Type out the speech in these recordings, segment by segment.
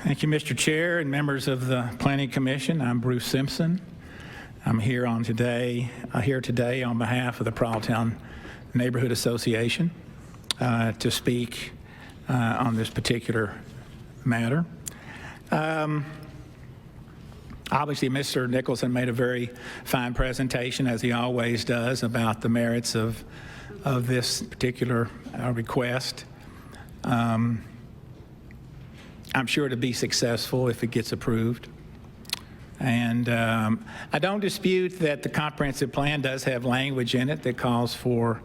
Thank you, Mr. Chair and members of the Planning Commission. I'm Bruce Simpson. I'm here today on behalf of the Pralltown Neighborhood Association to speak on this particular matter. Obviously, Mr. Nicholson made a very fine presentation, as he always does, about the merits of this particular request. I'm sure to be successful if it gets approved. And I don't dispute that the comprehensive plan does have language in it that calls for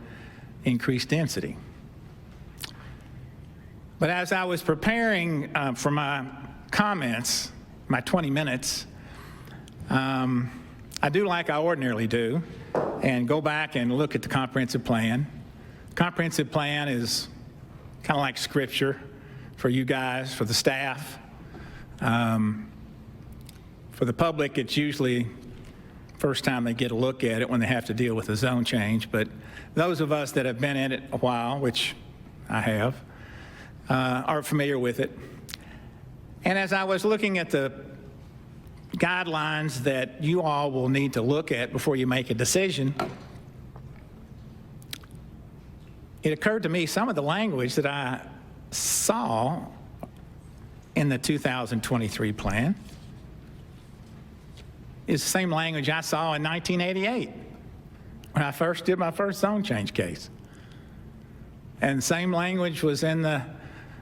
increased density. But as I was preparing for my comments, my 20 minutes, I do like I ordinarily do, and go back and look at the comprehensive plan. Comprehensive plan is kind of like scripture for you guys, for the staff. For the public, it's usually first time they get a look at it when they have to deal with a zone change. But those of us that have been in it a while, which I have, are familiar with it. And as I was looking at the guidelines that you all will need to look at before you make a decision, it occurred to me some of the language that I saw in the 2023 plan is the same language I saw in 1988 when I first did my first zone change case. And the same language was in the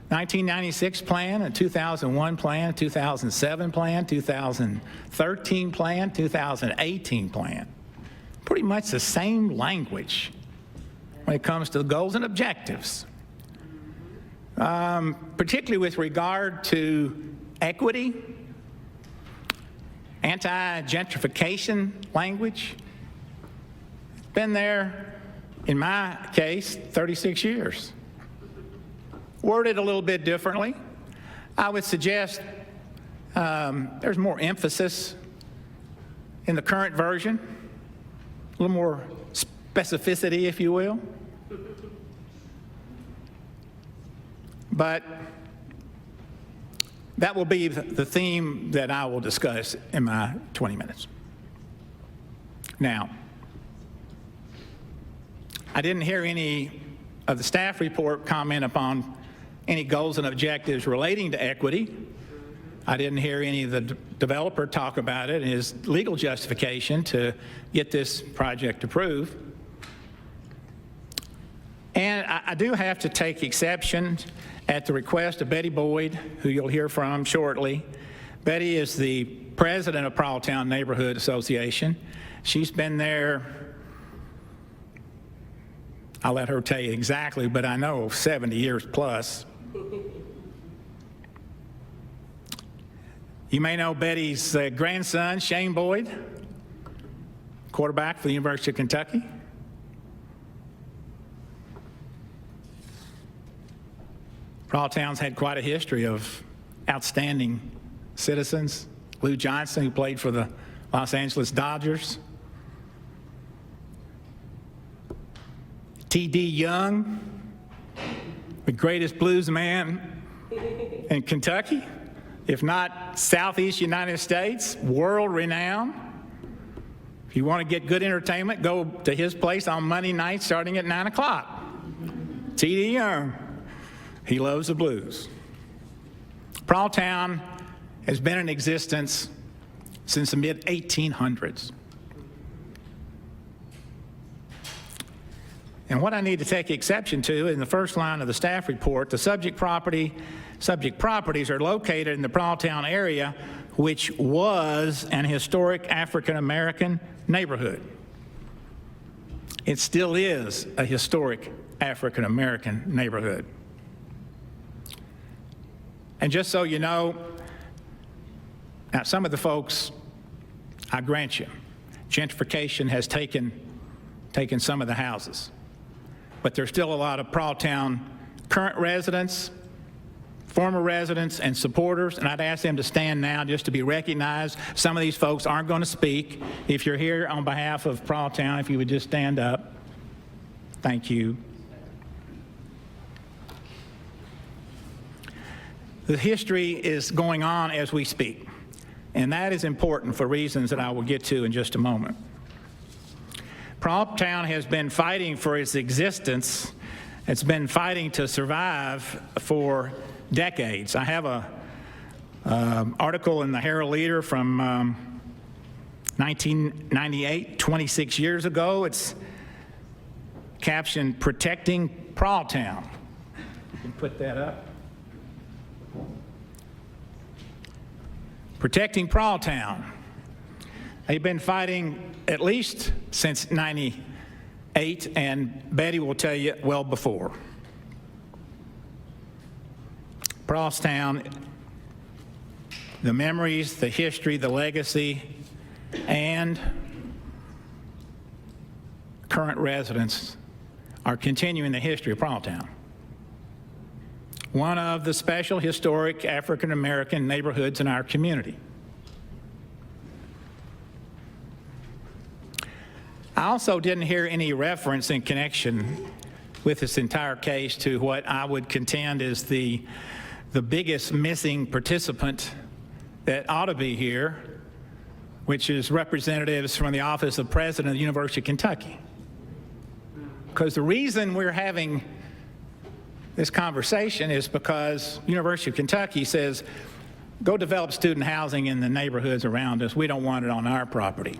1996 plan, a 2001 plan, 2007 plan, 2013 plan, 2018 plan. Pretty much the same language when it comes to the goals and objectives. Particularly with regard to equity, anti-gentrification language. It's been there, in my case, 36 years. Worded a little bit differently. I would suggest there's more emphasis in the current version, a little more specificity, if you will. But that will be the theme that I will discuss in my 20 minutes. Now, I didn't hear any of the staff report comment upon any goals and objectives relating to equity. I didn't hear any of the developer talk about it and his legal justification to get this project approved. And I do have to take exception at the request of Betty Boyd, who you'll hear from shortly. Betty is the president of Pralltown Neighborhood Association. She's been there, I'll let her tell you exactly, but I know 70 years plus. You may know Betty's grandson, Shane Boyd, quarterback for the University of Kentucky. Pralltown's had quite a history of outstanding citizens. Lou Johnson, who played for the Los Angeles Dodgers. T.D. Young, the greatest blues man in Kentucky, if not Southeast United States, world renowned. If you want to get good entertainment, go to his place on Monday night starting at 9 o'clock. T.D. Young. He loves the blues. Pralltown has been in existence since the mid-1800s. And what I need to take exception to in the first line of the staff report, the subject properties are located in the Pralltown area, which was an historic African-American neighborhood. It still is a historic African-American neighborhood. And just so you know, now some of the folks, I grant you, gentrification has taken some of the houses. But there's still a lot of Pralltown current residents, former residents, and supporters, and I'd ask them to stand now just to be recognized. Some of these folks aren't going to speak. If you're here on behalf of Pralltown, if you would just stand up. Thank you. The history is going on as we speak, and that is important for reasons that I will get to in just a moment. Pralltown has been fighting for its existence. It's been fighting to survive for decades. I have a article in the Herald Leader from 1998, 26 years ago. It's captioned, "Protecting Pralltown." You can put that up. Protecting Pralltown. They've been fighting at least since 98, and Betty will tell you well before. Pralltown, the memories, the history, the legacy, and current residents are continuing the history of Pralltown. One of the special historic African American neighborhoods in our community. I also didn't hear any reference in connection with this entire case to what I would contend is the biggest missing participant that ought to be here, which is representatives from the Office of President of the University of Kentucky. Because the reason we're having this conversation is because University of Kentucky says, go develop student housing in the neighborhoods around us. We don't want it on our property.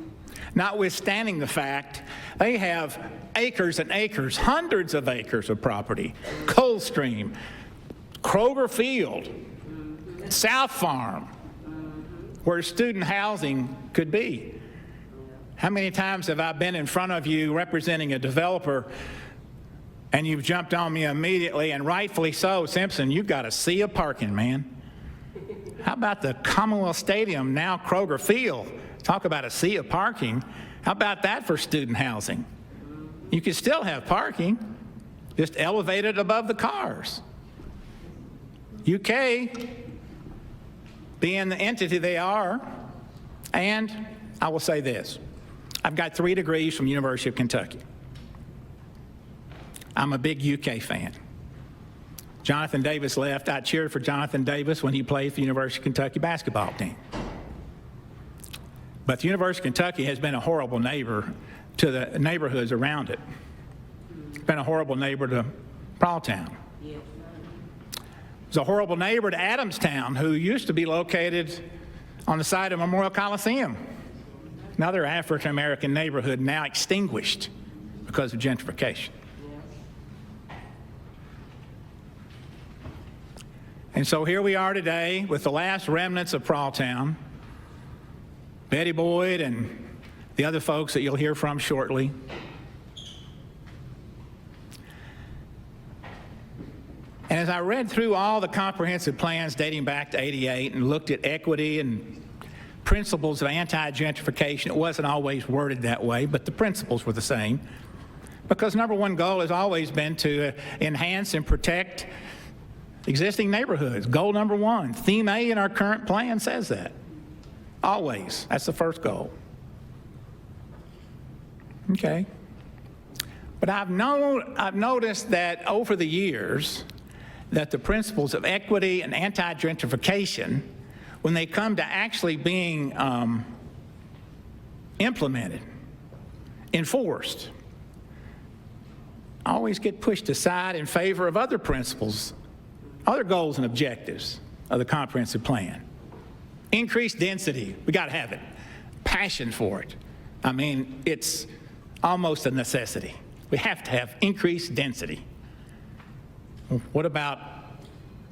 Notwithstanding the fact they have acres and acres, hundreds of acres of property, Coldstream, Kroger Field, South Farm, where student housing could be. How many times have I been in front of you representing a developer and you've jumped on me immediately, and rightfully so, Simpson, you've got a sea of parking, man. How about the Commonwealth Stadium, now Kroger Field? Talk about a sea of parking. How about that for student housing? You can still have parking, just elevated above the cars. UK, being the entity they are, and I will say this, I've got 3 degrees from University of Kentucky. I'm a big UK fan. Jonathan Davis left. I cheered for Jonathan Davis when he played for the University of Kentucky basketball team. But the University of Kentucky has been a horrible neighbor to the neighborhoods around it. It's been a horrible neighbor to Pralltown. It was a horrible neighbor to Adamstown, who used to be located on the side of Memorial Coliseum. Another African-American neighborhood now extinguished because of gentrification. And so here we are today with the last remnants of Pralltown, Betty Boyd and the other folks that you'll hear from shortly. And as I read through all the comprehensive plans dating back to '88 and looked at equity and principles of anti-gentrification, it wasn't always worded that way, but the principles were the same. Because number one goal has always been to enhance and protect existing neighborhoods. Goal number one. Theme A in our current plan says that. Always. That's the first goal. Okay. But I've noticed that over the years that the principles of equity and anti-gentrification, when they come to actually being implemented, enforced, always get pushed aside in favor of other principles, other goals and objectives of the comprehensive plan. Increased density, we got to have it. Passion for it. I mean, it's almost a necessity. We have to have increased density. What about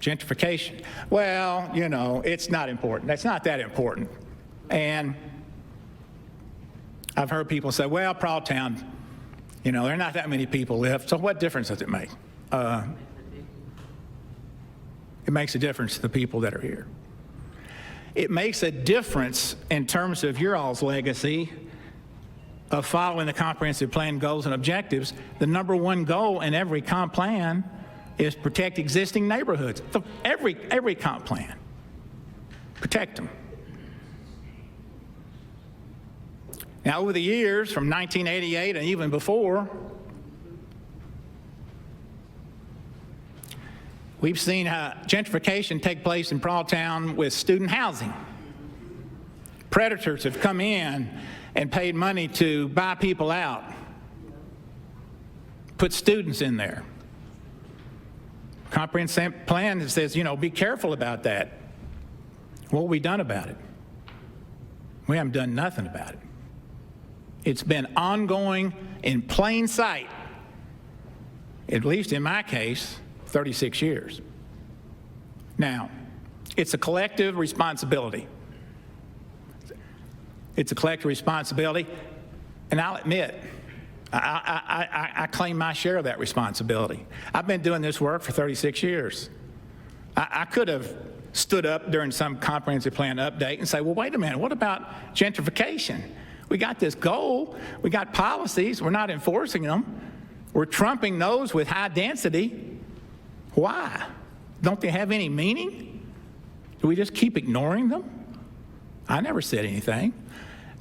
gentrification? Well, you know, it's not important. That's not that important. And I've heard people say, well, Pralltown, you know, there are not that many people live, so what difference does it make? It makes a difference to the people that are here. It makes a difference in terms of your all's legacy of following the comprehensive plan goals and objectives. The number one goal in every comp plan is protect existing neighborhoods. Every comp plan. Protect them. Now, over the years, from 1988 and even before, We've seen gentrification take place in Pralltown with student housing. Predators have come in and paid money to buy people out, put students in there. Comprehensive plan that says, be careful about that. What have we done about it? We haven't done nothing about it. It's been ongoing in plain sight, at least in my case, 36 years. Now, it's a collective responsibility. It's a collective responsibility, and I'll admit, I claim my share of that responsibility. I've been doing this work for 36 years. I could have stood up during some comprehensive plan update and say, well, wait a minute, what about gentrification? We got this goal, we got policies, we're not enforcing them. We're trumping those with high density. Why? Don't they have any meaning? Do we just keep ignoring them? I never said anything.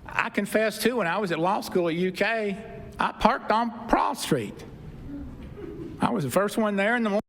I confess too, when I was at law school at UK, I parked on Prall Street. I was the first one there in the morning.